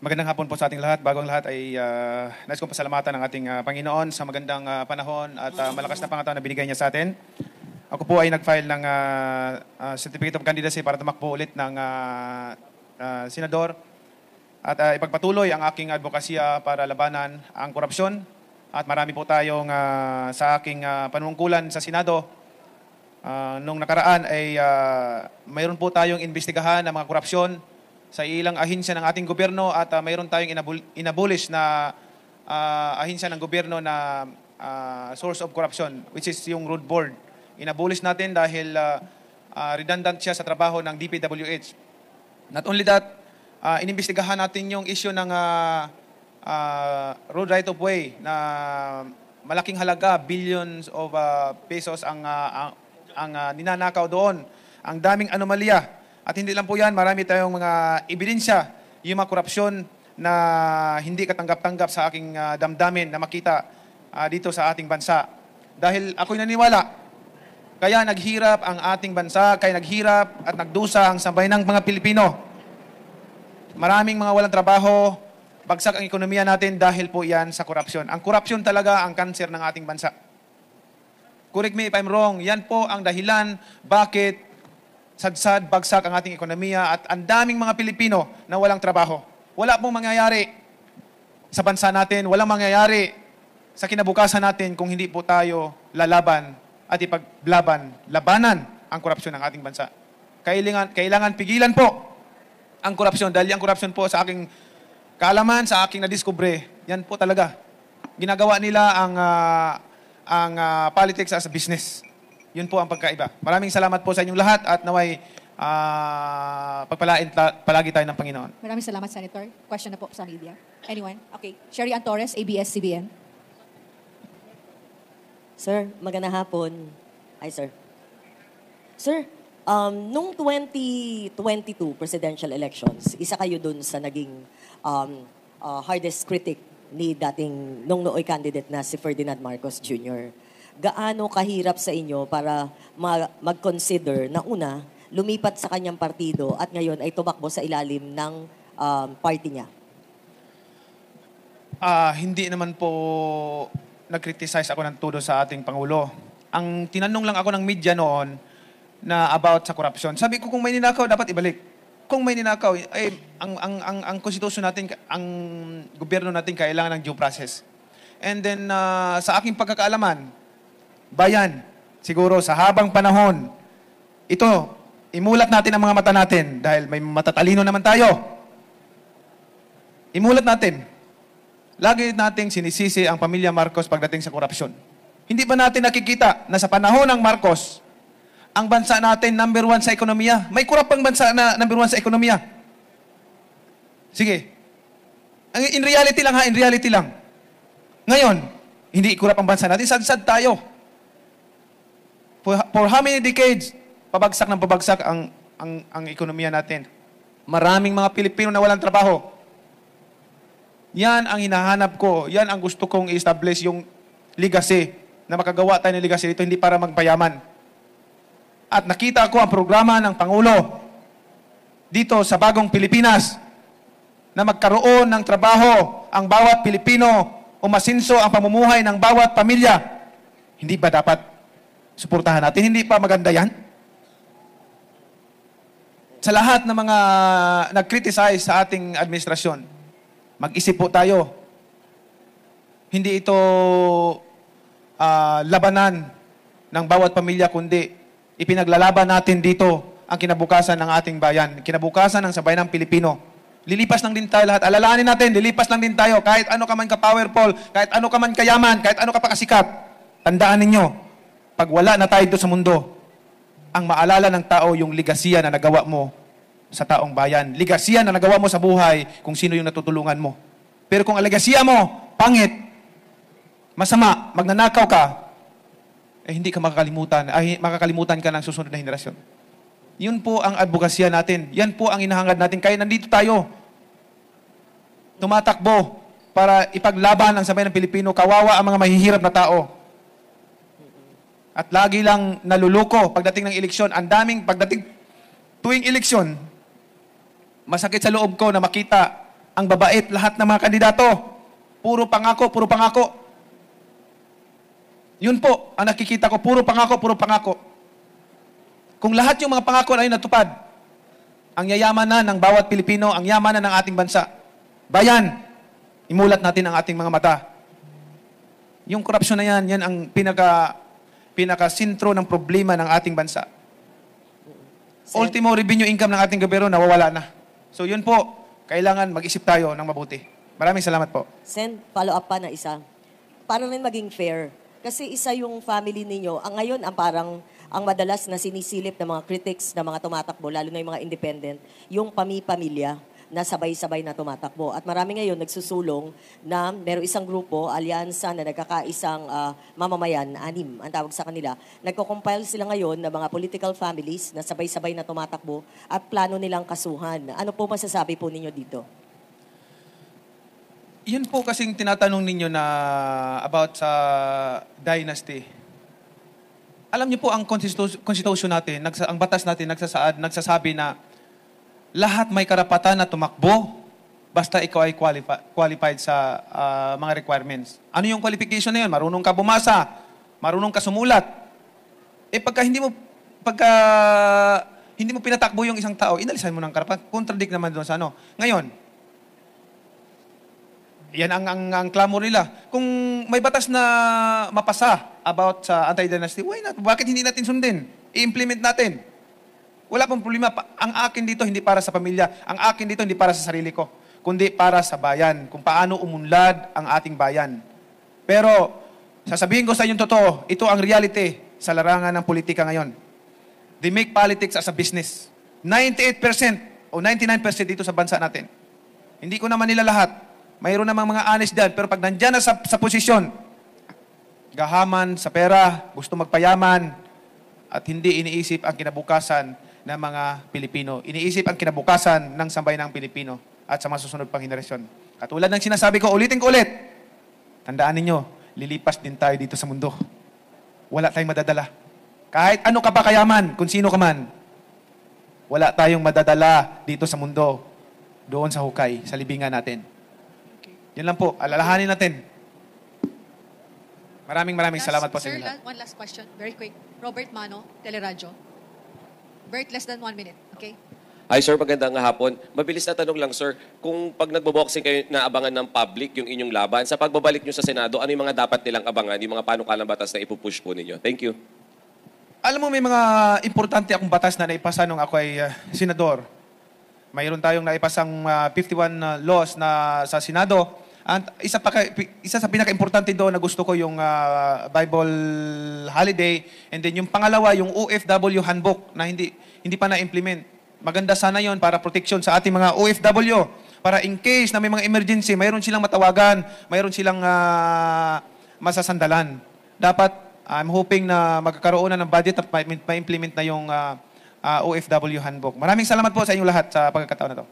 Magandang hapon po sa ating lahat. Bago ang lahat ay nais kong pasalamatan ang ating Panginoon sa magandang panahon at malakas na pangatao na binigay niya sa atin. Ako po ay nag-file ng Certificate of Candidacy para tumakbo ulit ng senador at ipagpatuloy ang aking advokasya para labanan ang korupsyon. At marami po tayong sa aking panungkulan sa Senado. Nung nakaraan ay mayroon po tayong investigahan ng mga korupsyon sa ilang ahensya ng ating gobyerno at mayroon tayong inabolish na ahensya ng gobyerno na source of corruption, which is yung road board. Inabolish natin dahil redundant siya sa trabaho ng DPWH. Not only that, inimbestigahan natin yung issue ng road right of way na malaking halaga, billions of pesos ang ninanakaw doon. Ang daming anomalya. At hindi lang po yan, marami tayong mga ebidensya, yung mga korupsyon na hindi katanggap-tanggap sa aking damdamin na makita dito sa ating bansa. Dahil ako'y naniwala, kaya naghirap ang ating bansa, kaya naghirap at nagdusa ang sambayanang mga Pilipino. Maraming mga walang trabaho, bagsak ang ekonomiya natin dahil po yan sa korupsyon. Ang korupsyon talaga ang kanser ng ating bansa. Correct me if I'm wrong, yan po ang dahilan bakit sadsad, bagsak ang ating ekonomiya at ang daming mga Pilipino na walang trabaho. Wala pong mangyayari sa bansa natin, walang mangyayari sa kinabukasan natin kung hindi po tayo lalaban at labanan ang korupsyon ng ating bansa. Kailangan pigilan po ang korupsyon dahil ang korupsyon po sa aking kaalaman, sa aking nadiskubre, yan po talaga. Ginagawa nila ang politics as a business. Yun po ang pagkaiba. Maraming salamat po sa inyong lahat at naway pagpalain palagi tayo ng Panginoon. Maraming salamat, Senator. Question na po sa media. Anyone? Okay. Sherry Ann Torres, ABS-CBN. Sir, magandang hapon. Hi, sir. Sir, nung 2022 presidential elections, isa kayo dun sa naging hardest critic ni dating nung nooy candidate na si Ferdinand Marcos Jr. Gaano kahirap sa inyo para mag-consider na una, lumipat sa kanyang partido at ngayon ay tumakbo sa ilalim ng party niya? Hindi naman po nag-criticize ako ng todo sa ating Pangulo. Ang tinanong lang ako ng media noon na about sa corruption. Sabi ko kung may ninakaw, dapat ibalik. Kung may ninakaw, ang konstitusyon natin, ang gobyerno natin kailangan ng due process. And then sa aking pagkakaalaman, bayan, siguro sa habang panahon, ito, imulat natin ang mga mata natin dahil may matatalino naman tayo. Imulat natin. Lagi nating sinisisi ang pamilya Marcos pagdating sa korupsyon. Hindi ba natin nakikita na sa panahon ng Marcos, ang bansa natin number 1 sa ekonomiya? May kurap pang bansa na number 1 sa ekonomiya. Sige. In reality lang ha, in reality lang. Ngayon, hindi kurap ang bansa natin, sad-sad tayo. For how many decades, pabagsak ng pabagsak ang ekonomiya natin. Maraming mga Pilipino na walang trabaho. Yan ang hinahanap ko. Yan ang gusto kong i-establish yung legacy, na makagawa tayo ng legacy dito, hindi para magpayaman. At nakita ko ang programa ng Pangulo dito sa bagong Pilipinas na magkaroon ng trabaho ang bawat Pilipino, umasinso ang pamumuhay ng bawat pamilya. Hindi ba dapat suportahan natin? Hindi pa maganda yan? Sa lahat ng mga nag-criticize sa ating administrasyon, mag-isip po tayo. Hindi ito labanan ng bawat pamilya, kundi ipinaglalaban natin dito ang kinabukasan ng ating bayan, kinabukasan ng sabayanang Pilipino. Lilipas lang din tayo lahat. Alalahanin natin, lilipas lang din tayo. Kahit ano ka man ka-powerful, kahit ano ka man kayaman, kahit ano ka pa kasikat, tandaan ninyo, pag wala na tayo doon sa mundo, ang maalala ng tao yung ligasiya na nagawa mo sa taong bayan. Ligasiya na nagawa mo sa buhay kung sino yung natutulungan mo. Pero kung ang ligasiya mo, pangit, masama, magnanakaw ka, hindi ka makakalimutan ka ng susunod na henerasyon. Yun po ang advokasya natin. Yan po ang inahangad natin. Kaya nandito tayo, tumatakbo para ipaglaban ang sabayan ng Pilipino. Kawawa ang mga mahihirap na tao. At lagi lang naluluko pagdating ng eleksyon. Ang daming pagdating tuwing eleksyon, masakit sa loob ko na makita ang babait lahat ng mga kandidato. Puro pangako, puro pangako. Yun po, ang nakikita ko, puro pangako, puro pangako. Kung lahat yung mga pangako na yun natupad, ang yayaman na ng bawat Pilipino, ang yaman na ng ating bansa. Bayan, imulat natin ang ating mga mata. Yung korupsyon na yan, yan ang pinaka-sintro ng problema ng ating bansa. Ultimo revenue income ng ating gobyerno nawawala na. So yun po, kailangan mag-isip tayo ng mabuti. Maraming salamat po. Sen, follow up pa na isa. Para rin maging fair. Kasi isa yung family ninyo, ang ngayon ang madalas na sinisilip ng mga critics ng mga tumatakbo, lalo na yung mga independent, yung pamilya na sabay-sabay na tumatakbo. At marami ngayon nagsusulong na meron isang grupo, alyansa na nagkakaisang mamamayan, 6 ang tawag sa kanila. Nagko-compile sila ngayon ng mga political families na sabay-sabay na tumatakbo at plano nilang kasuhan. Ano po masasabi po ninyo dito? Yun po kasing tinatanong ninyo na about sa dynasty. Alam niyo po ang constitution natin, ang batas natin nagsasabi na lahat may karapatan na tumakbo basta ikaw ay qualified sa mga requirements. Ano yung qualification na yun? Marunong ka bumasa, marunong ka sumulat. Pagka hindi mo pinatakbo yung isang tao, inalisan mo ng karapatan. Contradict naman doon sa ano. Ngayon, yan ang clamor nila. Kung may batas na mapasa about sa anti-dynasty, why not? Bakit hindi natin sundin? I-implement natin. Wala pong problema. Ang akin dito hindi para sa pamilya. Ang akin dito hindi para sa sarili ko. Kundi para sa bayan. Kung paano umunlad ang ating bayan. Pero, sasabihin ko sa inyong totoo, ito ang reality sa larangan ng politika ngayon. They make politics as a business. 98% o 99% dito sa bansa natin. Hindi ko naman nila lahat. Mayroon namang mga honest dyan, pero pag nandyan na sa posisyon, gahaman sa pera, gusto magpayaman, at hindi iniisip ang kinabukasan ng mga Pilipino. Iniisip ang kinabukasan ng sambayanang Pilipino at sa masusunod pang henerasyon. Katulad ng sinasabi ko, ulitin ko ulit, tandaan ninyo, lilipas din tayo dito sa mundo. Wala tayong madadala. Kahit ano ka pa kayaman, kung sino ka man, wala tayong madadala dito sa mundo, doon sa hukay, sa libingan natin. Yan lang po. Alalahanin natin. Maraming salamat po sa Sir, inyo. one last question. Very quick. Robert Mano, Teleradyo. Bert, less than 1 minute. Okay? Hi sir, magandang hapon. Mabilis na tanong lang sir, kung pag nagbo-boxing kayo naabangan ng public yung inyong laban, sa pagbabalik nyo sa Senado, ano yung mga dapat nilang abangan, yung mga panukalang batas na ipupush po ninyo? Thank you. Alam mo, may mga importante akong batas na naipasa nung ako ay senador. Mayroon tayong naipasang 51 laws na sa Senado. At isa sa pinaka-importante doon na gusto ko yung Bible holiday, and then yung pangalawa, yung OFW handbook na hindi pa na-implement. Maganda sana yon para protection sa ating mga OFW. Para in case na may mga emergency, mayroon silang matawagan, mayroon silang masasandalan. Dapat, I'm hoping na magkakaroon na ng budget at ma-implement na yung OFW handbook. Maraming salamat po sa inyong lahat sa pagkakataon na to.